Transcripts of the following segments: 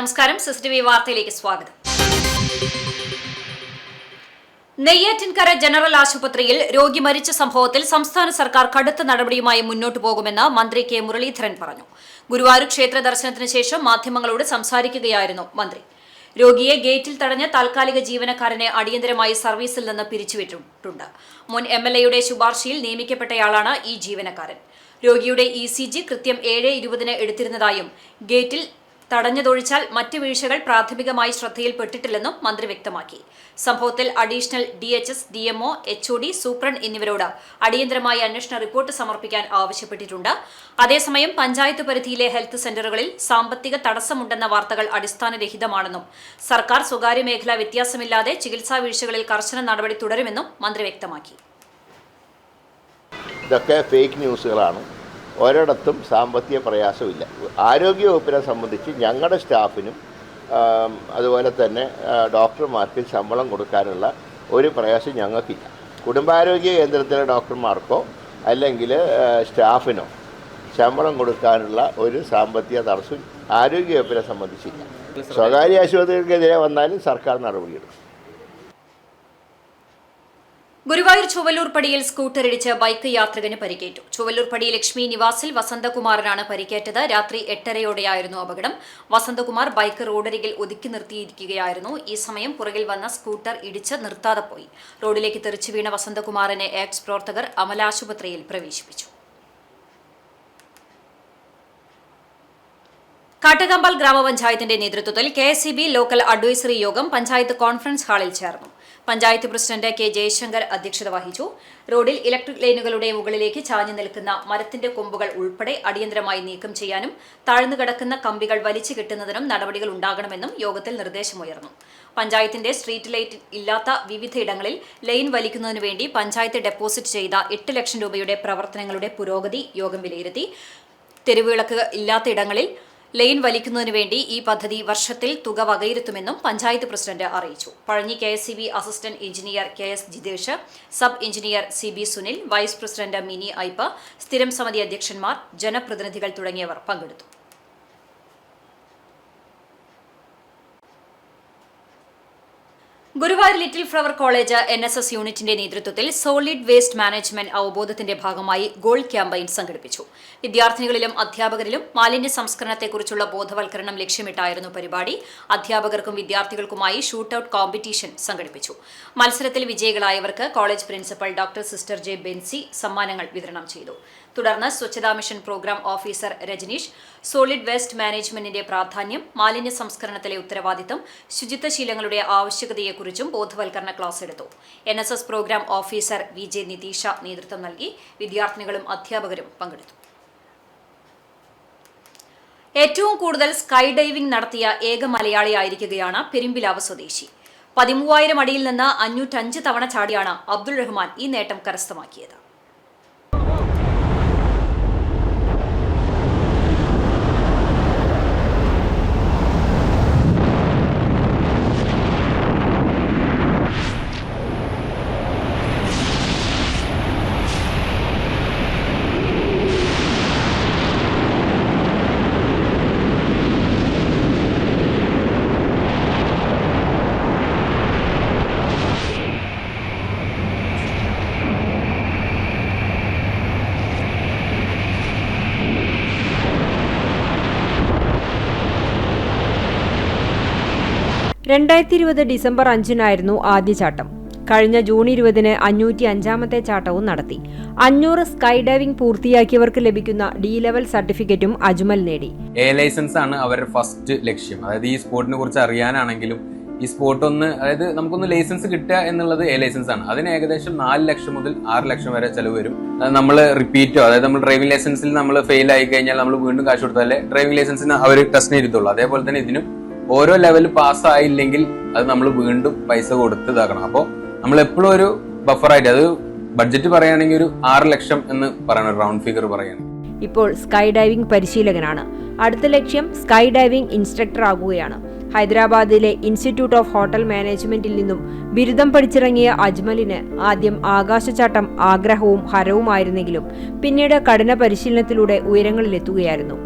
നമസ്കാരം, സിസിടിവി വാർത്തയിലേക്ക് സ്വാഗതം. നെയ്യാറ്റിൻകര ജനറൽ ആശുപത്രിയിൽ രോഗി മരിച്ച സംഭവത്തിൽ സംസ്ഥാന സർക്കാർ കടുത്ത നടപടിയുമായി മുന്നോട്ടു പോകുമെന്ന് മന്ത്രി കെ മുരളീധരൻ പറഞ്ഞു. ഗുരുവായൂർ ക്ഷേത്ര ദർശനത്തിന് ശേഷം മാധ്യമങ്ങളോട് സംസാരിക്കുകയായിരുന്നു മന്ത്രി. രോഗിയെ ഗേറ്റിൽ തടഞ്ഞ് താൽക്കാലിക ജീവനക്കാരനെ അടിയന്തരമായി സർവീസിൽ നിന്ന് പിരിച്ചുവിട്ടിട്ടുണ്ട്. മുൻ MLAയുടെ ശുപാർശയിൽ നിയമിക്കപ്പെട്ടയാളാണ് ഈ ജീവനക്കാരൻ. രോഗിയുടെ ECG കൃത്യം 7:20 എടുത്തിരുന്നതായും ഗേറ്റിൽ തടഞ്ഞതൊഴിച്ചാൽ മറ്റ് വീഴ്ചകൾ പ്രാഥമികമായി ശ്രദ്ധയിൽപ്പെട്ടിട്ടില്ലെന്നും മന്ത്രി വ്യക്തമാക്കി. സംഭവത്തിൽ additional DHS, DMO, HOD, superintendent എന്നിവരോട് അടിയന്തരമായി അന്വേഷണ റിപ്പോർട്ട് സമർപ്പിക്കാൻ ആവശ്യപ്പെട്ടിട്ടുണ്ട്. അതേസമയം പഞ്ചായത്ത് പരിധിയിലെ ഹെൽത്ത് സെന്ററുകളിൽ സാമ്പത്തിക തടസ്സമുണ്ടെന്ന വാർത്തകൾ അടിസ്ഥാനരഹിതമാണെന്നും സർക്കാർ സ്വകാര്യ മേഖല വ്യത്യാസമില്ലാതെ ചികിത്സാ വീഴ്ചകളിൽ കർശന നടപടി തുടരുമെന്നും മന്ത്രി വ്യക്തമാക്കി. ഇതൊക്കെ ഫേക്ക് ന്യൂസുകളാണ്. ഒരിടത്തും സാമ്പത്തിക പ്രയാസമില്ല. ആരോഗ്യവകുപ്പിനെ സംബന്ധിച്ച് ഞങ്ങളുടെ സ്റ്റാഫിനും അതുപോലെ തന്നെ ഡോക്ടർമാർക്ക് ശമ്പളം കൊടുക്കാനുള്ള ഒരു പ്രയാസം ഞങ്ങൾക്കില്ല. കുടുംബാരോഗ്യ കേന്ദ്രത്തിലെ ഡോക്ടർമാർക്കോ അല്ലെങ്കിൽ സ്റ്റാഫിനോ ശമ്പളം കൊടുക്കാനുള്ള ഒരു സാമ്പത്തിക തടസ്സം ആരോഗ്യവകുപ്പിനെ സംബന്ധിച്ചില്ല. സ്വകാര്യ ആശുപത്രികൾക്കെതിരെ വന്നാലും സർക്കാർ നടപടിയെടുക്കും. ഗുരുവായൂർ ചുവല്ലൂർപ്പടിയിൽ സ്കൂട്ടർ ഇടിച്ച് ബൈക്ക് യാത്രികന് പരിക്കേറ്റു. ചുവല്ലൂർപ്പടി ലക്ഷ്മി നിവാസിൽ വസന്തകുമാറിനാണ് പരിക്കേറ്റത്. രാത്രി 8:30യോടെയായിരുന്നു അപകടം. വസന്തകുമാർ ബൈക്ക് റോഡരികിൽ ഒതുക്കി നിർത്തിയിരിക്കുകയായിരുന്നു. ഈ സമയം പുറകിൽ വന്ന സ്കൂട്ടർ ഇടിച്ച് നിർത്താതെ പോയി. റോഡിലേക്ക് തെറിച്ചു വീണ വസന്തകുമാറിനെ എക്സ് പ്രവർത്തകർ അമലാശുപത്രിയിൽ പ്രവേശിപ്പിച്ചു. കാട്ടകമ്പാൽ ഗ്രാമപഞ്ചായത്തിന്റെ നേതൃത്വത്തിൽ KSEB ലോക്കൽ അഡ്വൈസറി യോഗം പഞ്ചായത്ത് കോൺഫറൻസ് ഹാളിൽ ചേർന്നു. Panchayat president K. ജയശങ്കർ അധ്യക്ഷത വഹിച്ചു. റോഡിൽ ഇലക്ട്രിക് ലൈനുകളുടെ മുകളിലേക്ക് ചാഞ്ഞു നിൽക്കുന്ന മരത്തിന്റെ കൊമ്പുകൾ ഉൾപ്പെടെ അടിയന്തരമായി നീക്കം ചെയ്യാനും താഴ്ന്നുകിടക്കുന്ന കമ്പികൾ വലിച്ചു കെട്ടുന്നതിനും നടപടികൾ ഉണ്ടാകണമെന്നും യോഗത്തിൽ നിർദ്ദേശമുയർന്നു. പഞ്ചായത്തിന്റെ സ്ട്രീറ്റ് ലൈറ്റ് ഇല്ലാത്ത വിവിധയിടങ്ങളിൽ ലൈൻ വലിക്കുന്നതിനു വേണ്ടി പഞ്ചായത്ത് ഡെപ്പോസിറ്റ് ചെയ്ത 8 ലക്ഷം രൂപയുടെ പ്രവർത്തനങ്ങളുടെ പുരോഗതി യോഗം വിലയിരുത്തി. തെരുവുവിളക്ക് ഇല്ലാത്ത ഇടങ്ങളിൽ ലൈൻ വലിക്കുന്നതിനു വേണ്ടി ഈ പദ്ധതി വർഷത്തിൽ തുക വകയിരുത്തുമെന്നും പഞ്ചായത്ത് പ്രസിഡന്റ് അറിയിച്ചു. Pazhanji KSEB assistant engineer KS Jithesh, sub engineer CB Sunil, vice president Mini Aippa, സ്ഥിരം സമിതി അധ്യക്ഷന്മാർ, ജനപ്രതിനിധികൾ തുടങ്ങിയവർ പങ്കെടുത്തു. Guruvayur Little Flower College NSS യൂണിറ്റിന്റെ നേതൃത്വത്തിൽ സോളിഡ് വേസ്റ്റ് മാനേജ്മെന്റ് അവബോധത്തിന്റെ ഭാഗമായി ഗോൾഡ് ക്യാമ്പയിൻ സംഘടിപ്പിച്ചു. വിദ്യാർത്ഥികളിലും അധ്യാപകരിലും മാലിന്യ സംസ്കരണത്തെക്കുറിച്ചുള്ള ബോധവൽക്കരണം ലക്ഷ്യമിട്ടായിരുന്നു പരിപാടി. അധ്യാപകർക്കും വിദ്യാർത്ഥികൾക്കുമായി ഷൂട്ടൌട്ട് കോമ്പറ്റീഷൻ സംഘടിപ്പിച്ചു. മത്സരത്തിൽ വിജയികളായവർക്ക് college principal doctor sister J. Benzy സമ്മാനങ്ങൾ വിതരണം ചെയ്തു. തുടർന്ന് Swachhata mission programme officer Rajaneesh solid waste മാനേജ്മെന്റിന്റെ പ്രാധാന്യം, മാലിന്യ സംസ്കരണത്തിലെ ഉത്തരവാദിത്തം, ശുചിത്വശീലങ്ങളുടെ ആവശ്യകതയെക്കുറിച്ചും ബോധവൽക്കരണ ക്ലാസ് എടുത്തു. NSS programme officer VJ Nitish നേതൃത്വം നൽകി. വിദ്യാർത്ഥികളും അധ്യാപകരും പങ്കെടുത്തു. ഏറ്റവും കൂടുതൽ സ്കൈ ഡൈവിംഗ് നടത്തിയ ഏക മലയാളിയായിരിക്കുകയാണ് പെരുമ്പിലാവ് സ്വദേശി. 13,000 അടിയിൽ നിന്ന് 505 തവണ ചാടിയാണ് അബ്ദുൾ റഹ്മാൻ ഈ നേട്ടം കരസ്ഥമാക്കിയത്. ഡിസംബർ 5 ആദ്യ ചാട്ടം. കഴിഞ്ഞ ജൂൺ 20 505ാമത്തെ ചാട്ടവും നടത്തി. 500 സ്കൈ ഡൈവിംഗ് പൂർത്തിയാക്കിയവർക്ക് ലഭിക്കുന്ന D ലെവൽ സർട്ടിഫിക്കറ്റും അജ്മൽ നേടി. ലൈസൻസ് ആണ് അവരുടെ ഫസ്റ്റ് ലക്ഷ്യം. അതായത് ഈ സ്പോർട്ടിനെ കുറിച്ച് അറിയാനാണെങ്കിലും ഈ സ്പോർട്ട് നമുക്കൊന്ന് ലൈസൻസ് കിട്ടുക എന്നുള്ളത് ലൈസൻസ് ആണ്. അതിന് ഏകദേശം 4 ലക്ഷം മുതൽ 6 ലക്ഷം വരെ ചെലവ് വരും. നമ്മൾ റിപ്പീറ്റോ, അതായത് നമ്മൾ ഡ്രൈവിംഗ് ലൈസൻസിൽ നമ്മൾ ഫെയിൽ ആയി കഴിഞ്ഞാൽ നമ്മൾ വീണ്ടും കാശ് കൊടുത്താലേ ഡ്രൈവിംഗ് ലൈസൻസിന് അവർ ടെസ്റ്റിന് ഇരുത്തുള്ളൂ. അതേപോലെ തന്നെ ഇതിനും ഓരോ ലെവൽ പാസ്സായില്ലെങ്കിൽ അത് നമ്മൾ വീണ്ടും പൈസ കൊടുത്ത് ഇതാക്കണം. അപ്പോൾ നമ്മൾ എപ്പോഴും ഒരു ബഫറായിട്ട്, അത് ബഡ്ജറ്റ് പറയുകയാണെങ്കിൽ ഒരു 6 ലക്ഷം എന്ന് പറയണം, റൗണ്ട് ഫിഗർ പറയുകയാണ്. ഇപ്പോൾ സ്കൈ ഡൈവിംഗ് പരിശീലകനാണ്. അടുത്ത ലക്ഷ്യം സ്കൈ ഡൈവിംഗ് ഇൻസ്ട്രക്ടർ ആകുകയാണ്. ഹൈദരാബാദിലെ ഇൻസ്റ്റിറ്റ്യൂട്ട് ഓഫ് ഹോട്ടൽ മാനേജ്മെന്റിൽ നിന്നും ബിരുദം പഠിച്ചിറങ്ങിയ അജ്മലിന് ആദ്യം ആകാശചാട്ടം ആഗ്രഹവും ഹരവുമായിരുന്നെങ്കിലും പിന്നീട് കഠിന പരിശീലനത്തിലൂടെ ഉയരങ്ങളിലെത്തുകയായിരുന്നു.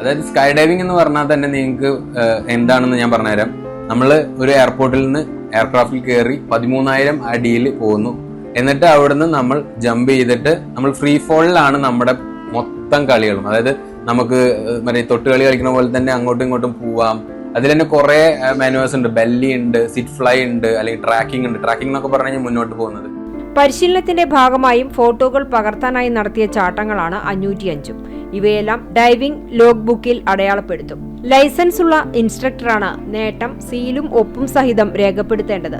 അതായത് സ്കൈ ഡൈവിംഗ് എന്ന് പറഞ്ഞാൽ തന്നെ നിങ്ങൾക്ക് എന്താണെന്ന് ഞാൻ പറഞ്ഞുതരാം. നമ്മൾ ഒരു എയർപോർട്ടിൽ നിന്ന് എയർക്രാഫ്റ്റിൽ കയറി 13,000 അടിയിൽ പോകുന്നു. എന്നിട്ട് അവിടുന്ന് നമ്മൾ ജമ്പ് ചെയ്തിട്ട് നമ്മൾ ഫ്രീ ഫോളിലാണ് നമ്മുടെ മൊത്തം കളികളും. അതായത് നമുക്ക് മറ്റേ തൊട്ടുകളി കളിക്കുന്ന പോലെ തന്നെ അങ്ങോട്ടും ഇങ്ങോട്ടും പോവാം. അതിൽ തന്നെ കുറെ മാനുവേഴ്സ് ഉണ്ട്. ബെല്ലി ഉണ്ട്, സിറ്റ് ഫ്ലൈ ഉണ്ട്, അല്ലെങ്കിൽ ട്രാക്കിംഗ് ഉണ്ട്. ട്രാക്കിംഗ് എന്നൊക്കെ പറഞ്ഞു കഴിഞ്ഞാൽ മുന്നോട്ട് പോകുന്നത്. പരിശീലനത്തിന്റെ ഭാഗമായും ഫോട്ടോകൾ പകർത്താനായി നടത്തിയ ചാട്ടങ്ങളാണ് 505. ഇവയെല്ലാം ഡൈവിംഗ് ലോഗ് ബുക്കിൽ അടയാളപ്പെടുത്തും. ലൈസൻസ് ഉള്ള ഇൻസ്ട്രക്ടറാണ് നേട്ടം സീലും ഒപ്പും സഹിതം രേഖപ്പെടുത്തേണ്ടത്.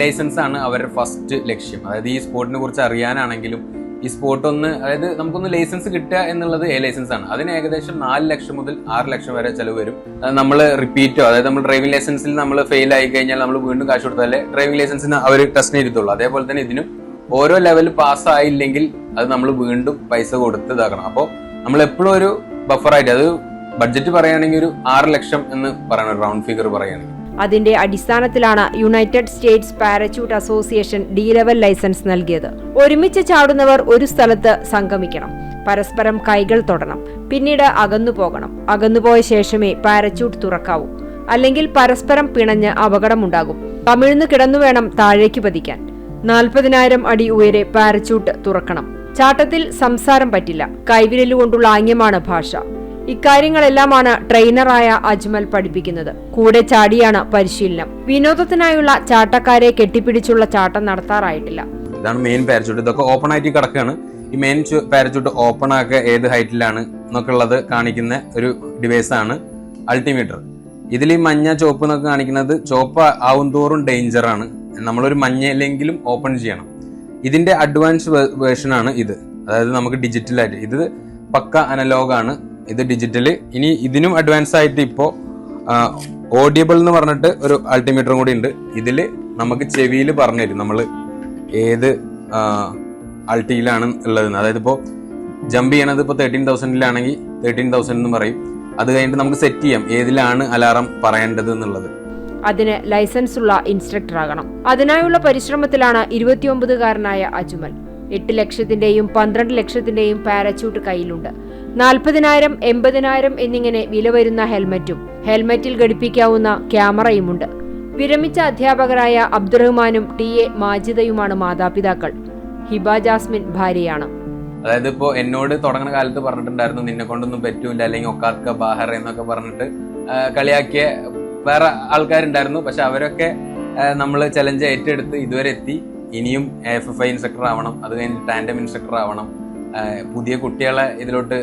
ലൈസൻസ് ആണ് അവരുടെ ഫസ്റ്റ് ലക്ഷ്യം. അതായത് ഈ സ്പോർട്ടിനെ കുറിച്ച് അറിയാനാണെങ്കിലും ഈ സ്പോർട്ട് അതായത് നമുക്കൊന്ന് ലൈസൻസ് കിട്ടുക എന്നുള്ളത് ലൈസൻസ് ആണ്. അതിന് ഏകദേശം 4 ലക്ഷം മുതൽ 6 ലക്ഷം വരെ ചെലവ് വരും. നമ്മൾ റിപ്പീറ്റോ, അതായത് നമ്മൾ ഡ്രൈവിംഗ് ലൈസൻസിൽ നമ്മൾ ഫെയിൽ ആയി കഴിഞ്ഞാൽ നമ്മൾ വീണ്ടും കാശ് കൊടുത്താലേ ഡ്രൈവിംഗ് ലൈസൻസിന് അവർ ടെസ്റ്റ് ചെയ്തിട്ടുള്ളൂ. അതേപോലെ തന്നെ ഇതിനും ഓരോ ലെവൽ പാസ്സായില്ലെങ്കിൽ അത് നമ്മൾ വീണ്ടും പൈസ കൊടുത്ത് ഇതാക്കണം. അപ്പോൾ നമ്മൾ എപ്പോഴും ഒരു ബഫറായിട്ട്, അത് ബഡ്ജറ്റ് പറയുകയാണെങ്കിൽ ഒരു 6 ലക്ഷം എന്ന് പറയണം, റൗണ്ട് ഫിഗർ പറയുകയാണെങ്കിൽ. അതിന്റെ അടിസ്ഥാനത്തിലാണ് United States parachute association D level licence നൽകിയത്. ഒരുമിച്ച് ചാടുന്നവർ ഒരു സ്ഥലത്ത് സംഗമിക്കണം, പരസ്പരം കൈകൾ തൊടണം, പിന്നീട് അകന്നു പോകണം. അകന്നുപോയ ശേഷമേ പാരച്യൂട്ട് തുറക്കാവൂ, അല്ലെങ്കിൽ പരസ്പരം പിണഞ്ഞ് അപകടമുണ്ടാകും. കമിഴ്ന്നു കിടന്നു വേണം താഴേക്ക് പതിക്കാൻ. 40,000 അടി ഉയരെ പാരച്യൂട്ട് തുറക്കണം. ചാട്ടത്തിൽ സംസാരം പറ്റില്ല. കൈവിരലുകൊണ്ടുള്ള ആംഗ്യമാണ് ഭാഷ. ഇക്കാര്യങ്ങളെല്ലാമാണ് ട്രെയിനറായ അജ്മൽ പഠിപ്പിക്കുന്നത്. കൂടെ ചാടിയാണ് പരിശീലനം. വിനോദത്തിനായുള്ള ചാട്ടക്കാരെ കെട്ടിപ്പിടിച്ചുള്ള ചാട്ടം നടത്താറായിട്ടില്ല. ഇതാണ് മെയിൻ പാരച്യൂട്ട്. ഇതൊക്കെ ഓപ്പൺ ആയിട്ട് കിടക്കുകയാണ്. ഈ മെയിൻ പാരച്യൂട്ട് ഓപ്പൺ ആക്കുക ഏത് ഹൈറ്റിലാണ് എന്നൊക്കെ ഉള്ളത് കാണിക്കുന്ന ഒരു ഡിവൈസ് ആണ് അൾട്ടിമീറ്റർ. ഇതിൽ ഈ മഞ്ഞ ചോപ്പ് എന്നൊക്കെ കാണിക്കുന്നത് ചോപ്പ് ആവും തോറും ഡേഞ്ചർ ആണ്. നമ്മളൊരു മഞ്ഞയിലെങ്കിലും ഓപ്പൺ ചെയ്യണം. ഇതിന്റെ അഡ്വാൻസ് വേർഷൻ ആണ് ഇത്. അതായത് നമുക്ക് ഡിജിറ്റലായിട്ട്, ഇത് പക്ക അനലോഗാണ്, ഇത് ഡിജിറ്റല്. ഇനി ഇതിനും അഡ്വാൻസ് ആയിട്ട് ഇപ്പോൾ ഓഡിയബിൾ എന്ന് പറഞ്ഞിട്ട് ഒരു അൾട്ടിമീറ്ററും കൂടി ഉണ്ട്. ഇതിൽ നമുക്ക് ചെവിയിൽ പറഞ്ഞു തരും നമ്മൾ ഏത് അൾട്ടിയിലാണ് ഉള്ളതെന്ന്. അതായത് ഇപ്പോൾ ജമ്പ് ചെയ്യണത് ഇപ്പോൾ 13,000-ലാണെങ്കിൽ 13,000 എന്ന് പറയും. അത് കഴിഞ്ഞിട്ട് നമുക്ക് സെറ്റ് ചെയ്യാം ഏതിലാണ് അലാറം പറയേണ്ടത് എന്നുള്ളത്. അതിന് ലൈസൻസ് ഉള്ള ഇൻസ്ട്രക്ടർ ആകണം. അതിനായുള്ള പരിശ്രമത്തിലാണ് 29-കാരനായ അജ്മൽ. 8 ലക്ഷത്തിന്റെയും 12 ലക്ഷത്തിന്റെയും പാരച്യൂട്ട് കയ്യിലുണ്ട്. 40,000, 80,000 എന്നിങ്ങനെ വില വരുന്ന ഹെൽമറ്റിൽ ഘടിപ്പിക്കാവുന്ന ക്യാമറയുമുണ്ട്. വിരമിച്ച അധ്യാപകരായ അബ്ദുറഹ്മാനും ടി.എ. മാജിദയുമാണ് മാതാപിതാക്കൾ. ഹിബ ജാസ്മിൻ ഭാര്യയാണ്. അതായത് ഇപ്പോൾ എന്നോട് തുടങ്ങുന്ന കാലത്ത് പറഞ്ഞിട്ടുണ്ടായിരുന്നു നിന്നെ കൊണ്ടൊന്നും പറ്റൂല, അല്ലെങ്കിൽ ഒക്കാത്ക ബാഹർ എന്നൊക്കെ പറഞ്ഞിട്ട് കളിയാക്കിയ വേറെ ആൾക്കാരുണ്ടായിരുന്നു. പക്ഷെ അവരൊക്കെ നമ്മൾ ചലഞ്ച് ഏറ്റെടുത്ത് ഇതുവരെ എത്തി. ഇനിയും FFI ഇൻസ്ട്രക്ടർ ആവണം, അത് കഴിഞ്ഞ് ടാൻഡം ഇൻസ്ട്രക്ടർ ആവണം. പുതിയ കുട്ടികളെ ഇതിലോട്ട്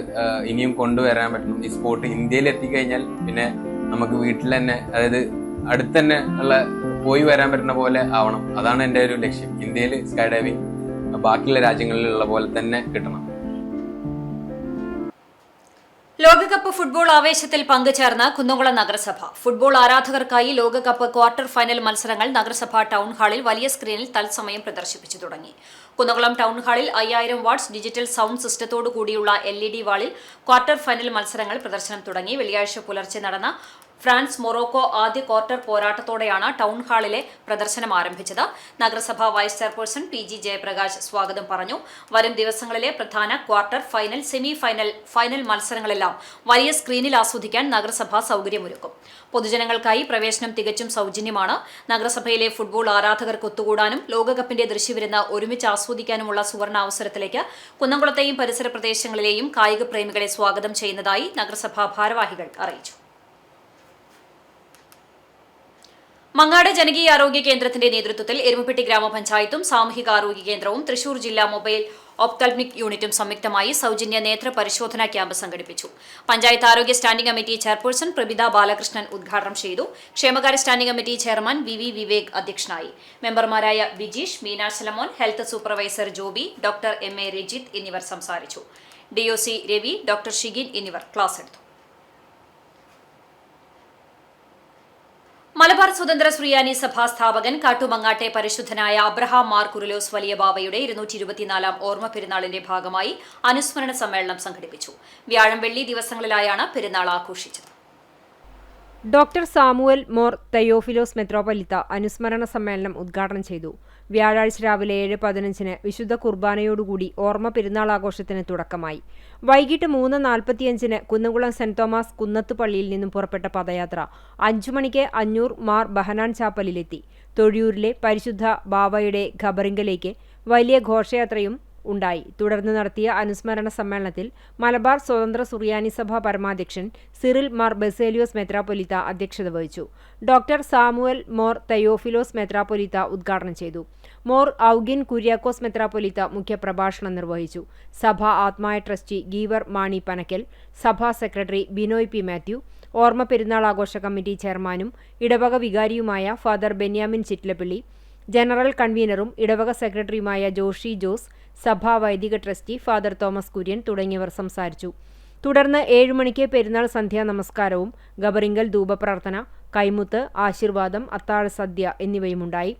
ഇനിയും കൊണ്ടുവരാൻ പറ്റണം. ഈ സ്പോർട്ട് ഇന്ത്യയിൽ എത്തിക്കഴിഞ്ഞാൽ പിന്നെ നമുക്ക് വീട്ടിൽ തന്നെ, അതായത് അടുത്ത് തന്നെ ഉള്ള പോയി വരാൻ പറ്റുന്ന പോലെ ആവണം. അതാണ് എൻ്റെ ഒരു ലക്ഷ്യം. ഇന്ത്യയിൽ സ്കൈ ഡൈവിംഗ് ബാക്കിയുള്ള രാജ്യങ്ങളിലുള്ള പോലെ തന്നെ കിട്ടണം. ലോകകപ്പ് ഫുട്ബോൾ ആവേശത്തിൽ പങ്കുചേർന്ന കുന്നംകുളം നഗരസഭ. ഫുട്ബോൾ ആരാധകർക്കായി ലോകകപ്പ് ക്വാർട്ടർ ഫൈനൽ മത്സരങ്ങൾ നഗരസഭ ടൗൺ ഹാളിൽ വലിയ സ്ക്രീനിൽ തത്സമയം പ്രദർശിപ്പിച്ചു തുടങ്ങി. കുന്നംകുളം ടൗൺ ഹാളിൽ 5000 വാട്ട്സ് ഡിജിറ്റൽ സൗണ്ട് സിസ്റ്റത്തോടു കൂടിയുള്ള LED വാളിൽ ക്വാർട്ടർ ഫൈനൽ മത്സരങ്ങൾ പ്രദർശനം തുടങ്ങി. വെള്ളിയാഴ്ച പുലർച്ചെ നടന്ന ഫ്രാൻസ് മൊറോക്കോ ആദ്യ ക്വാർട്ടർ പോരാട്ടത്തോടെയാണ് ടൗൺ ഹാളിലെ പ്രദർശനം ആരംഭിച്ചത്. നഗരസഭാ വൈസ് ചെയർപേഴ്സൺ PG ജയപ്രകാശ് സ്വാഗതം പറഞ്ഞു. വരും ദിവസങ്ങളിലെ പ്രധാന quarter, final, semi final, final മത്സരങ്ങളെല്ലാം വലിയ സ്ക്രീനിൽ ആസ്വദിക്കാൻ നഗരസഭ സൗകര്യമൊരുക്കും. പൊതുജനങ്ങൾക്കായി പ്രവേശനം തികച്ചും സൗജന്യമാണ്. നഗരസഭയിലെ ഫുട്ബോൾ ആരാധകർക്ക് ഒത്തുകൂടാനും ലോകകപ്പിന്റെ ദൃശ്യവിരുന്ന് ഒരുമിച്ച് ആസ്വദിക്കാനുമുള്ള സുവർണ അവസരത്തിലേക്ക് കുന്നംകുളത്തെയും പരിസര പ്രദേശങ്ങളിലെയും കായിക പ്രേമികളെ സ്വാഗതം ചെയ്യുന്നതായി നഗരസഭാ ഭാരവാഹികൾ അറിയിച്ചു. മങ്ങാട് ജനകീയ ആരോഗ്യ കേന്ദ്രത്തിന്റെ നേതൃത്വത്തിൽ എരുമപ്പെട്ടി ഗ്രാമപഞ്ചായത്തും സാമൂഹികാരോഗ്യ കേന്ദ്രവും തൃശൂർ ജില്ലാ മൊബൈൽ ഓപ്തൽമിക് യൂണിറ്റും സംയുക്തമായി സൗജന്യ നേത്ര പരിശോധനാ ക്യാമ്പ് സംഘടിപ്പിച്ചു. പഞ്ചായത്ത് ആരോഗ്യ standing committee chairperson Prabitha Balakrishnan ഉദ്ഘാടനം ചെയ്തു. ക്ഷേമകാര്യ standing committee chairman VV Vivek അധ്യക്ഷനായി. മെമ്പർമാരായ Vijeesh, Meena Shalamon, health supervisor Joby, doctor MA Rejith എന്നിവർ സംസാരിച്ചു. DOC രവി, ഡോക്ടർ ഷിഗിൻ എന്നിവർ ക്ലാസ് എടുത്തു. മലബാർ സ്വതന്ത്ര സുറിയാനി സഭാ സ്ഥാപകൻ കാട്ടുമങ്ങാട്ടെ പരിശുദ്ധനായ അബ്രഹാം മാർ കുറുലോസ് വലിയ ബാവയുടെ 224-ാം ഓർമ്മ പെരുന്നാളിന്റെ ഭാഗമായി അനുസ്മരണ സമ്മേളനം സംഘടിപ്പിച്ചു. വ്യാഴം, വെള്ളി ദിവസങ്ങളിലായാണ് പെരുന്നാൾ ആഘോഷിച്ചത്. ഡോക്ടർ സാമുവൽ മോർ തെയോഫിലോസ് മെത്രോപൊലിത്ത അനുസ്മരണ സമ്മേളനം ഉദ്ഘാടനം ചെയ്തു. വ്യാഴാഴ്ച രാവിലെ 7:15 വിശുദ്ധ കുർബാനയോടുകൂടി ഓർമ്മ പെരുന്നാൾ ആഘോഷത്തിന് തുടക്കമായി. വൈകിട്ട് 3:45 കുന്നംകുളം സെന്റ് തോമസ് കുന്നത്ത് പള്ളിയിൽ നിന്നും പുറപ്പെട്ട പദയാത്ര 5 മണിക്ക് അഞ്ഞൂർ മാർ ബഹനാൻ ചാപ്പലിലെത്തി. തൊഴിയൂരിലെ പരിശുദ്ധ ബാവയുടെ ഖബറിങ്കലേക്ക് വലിയ ഘോഷയാത്രയും ഉണ്ടായി. തുടർന്ന് നടത്തിയ അനുസ്മരണ സമ്മേളനത്തിൽ മലബാർ സ്വതന്ത്ര സുറിയാനി സഭ പരമാധ്യക്ഷൻ സിറിൽ മാർ ബസേലിയോസ് മെത്രാപ്പൊലിത്ത അധ്യക്ഷത വഹിച്ചു. ഡോക്ടർ സാമുവൽ മോർ തെയോഫിലോസ് മെത്രാപ്പൊലിത്ത ഉദ്ഘാടനം ചെയ്തു. മോർ ഔഗിൻ കുര്യാക്കോസ് മെത്രാപ്പൊലിത്ത മുഖ്യപ്രഭാഷണം നിർവഹിച്ചു. സഭാ ആത്മായ ട്രസ്റ്റി ഗീവർ മാണി പനക്കൽ, സഭാ സെക്രട്ടറി ബിനോയ് പി മാത്യു, ഓർമ്മ പെരുന്നാൾ ആഘോഷ കമ്മിറ്റി ചെയർമാനും ഇടവക വികാരിയുമായ ഫാദർ ബെന്യാമിൻ ചിറ്റ്ലപ്പള്ളി, ജനറൽ കൺവീനറും ഇടവക സെക്രട്ടറിയുമായ ജോഷി ജോസ്, സഭാ വൈദിക ട്രസ്റ്റി ഫാദർ തോമസ് കുര്യൻ തുടങ്ങിയവർ സംസാരിച്ചു. തുടർന്ന് 7 മണിക്ക് പെരുന്നാൾ സന്ധ്യാ നമസ്കാരവും ഖബറിങ്കൽ ധൂപപ്രാർത്ഥന, കൈമുത്ത്, ആശീർവാദം, അത്താഴ സദ്യ എന്നിവയുമുണ്ടായി.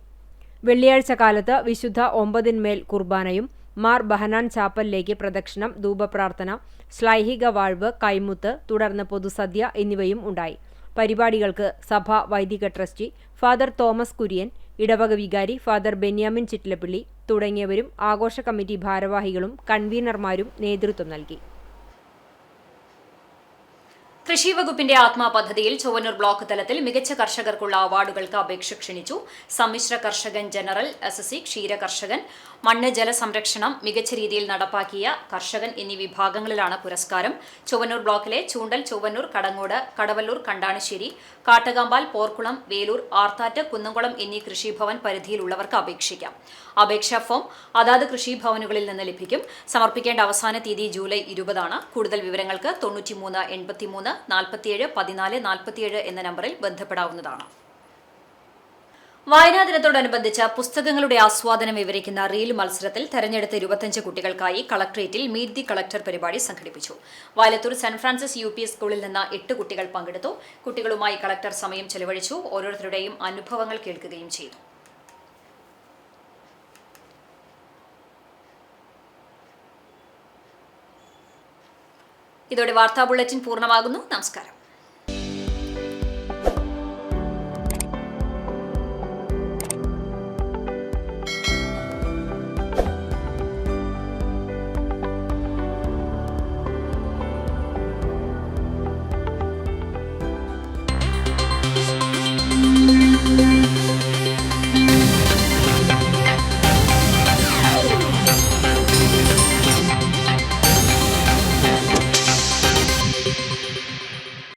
വെള്ളിയാഴ്ച കാലത്ത് വിശുദ്ധ 9 കുർബാനയും മാർ ബഹനാൻ ചാപ്പലിലേക്ക് പ്രദക്ഷിണം, ധൂപപ്രാർത്ഥന, ശ്ലൈഹിക വാഴ്വ്, കൈമുത്ത്, തുടർന്ന് പൊതുസദ്യ എന്നിവയും ഉണ്ടായി. പരിപാടികൾക്ക് സഭാ വൈദിക ട്രസ്റ്റി ഫാദർ തോമസ് കുര്യൻ, ഇടവക വികാരി ഫാദർ ബെന്യാമിൻ ചിറ്റ്ലപ്പള്ളി തുടങ്ങിയവരും ആഘോഷ കമ്മിറ്റി ഭാരവാഹികളും കൺവീനർമാരും നേതൃത്വം നൽകി. കൃഷി വകുപ്പിന്റെ ആത്മാ പദ്ധതിയിൽ ചൊവ്വന്നൂർ ബ്ലോക്ക് തലത്തിൽ മികച്ച കർഷകർക്കുള്ള അവാർഡുകൾക്ക് അപേക്ഷ ക്ഷണിച്ചു. സമ്മിശ്ര കർഷകൻ, ജനറൽ, SSC, ക്ഷീര കർഷകൻ, മണ്ണ് ജല സംരക്ഷണം മികച്ച രീതിയിൽ നടപ്പാക്കിയ കർഷകൻ എന്നീ വിഭാഗങ്ങളിലാണ് പുരസ്കാരം. ചൊവ്വന്നൂർ ബ്ലോക്കിലെ ചൂണ്ടൽ, ചൊവ്വന്നൂർ, കടങ്ങോട്, കടവല്ലൂർ, കണ്ടാണശ്ശേരി, കാട്ടകാമ്പാൽ, പോർക്കുളം, വേലൂർ, ആർത്താറ്റ്, കുന്നംകുളം എന്നീ കൃഷിഭവൻ പരിധിയിലുള്ളവർക്ക് അപേക്ഷിക്കാം. അപേക്ഷാ ഫോം അതാത് കൃഷിഭവനുകളിൽ നിന്ന് ലഭിക്കും. സമർപ്പിക്കേണ്ട അവസാന തീയതി ജൂലൈ 20 കൂടുതൽ വിവരങ്ങൾക്ക് 93 83 47 14 47 എന്ന നമ്പറിൽ ബന്ധപ്പെടാവുന്നതാണ്. വായനാ ദിനത്തോടനുബന്ധിച്ച് പുസ്തകങ്ങളുടെ ആസ്വാദനം വിവരിക്കുന്ന റീൽ മത്സരത്തിൽ തെരഞ്ഞെടുത്ത 25 കുട്ടികൾക്കായി കളക്ട്രേറ്റിൽ മീറ്റ് ദി കളക്ടർ പരിപാടി സംഘടിപ്പിച്ചു. വയലത്തൂർ സെന്റ് ഫ്രാൻസിസ് UP സ്കൂളിൽ നിന്ന് 8 കുട്ടികൾ പങ്കെടുത്തു. കുട്ടികളുമായി കളക്ടർ സമയം ചെലവഴിച്ചു. ഓരോരുത്തരുടെയും അനുഭവങ്ങൾ കേൾക്കുകയും ചെയ്തു. ഇതോടെ വാർത്താ ബുള്ളറ്റിൻ പൂർണ്ണമാകുന്നു. നമസ്കാരം.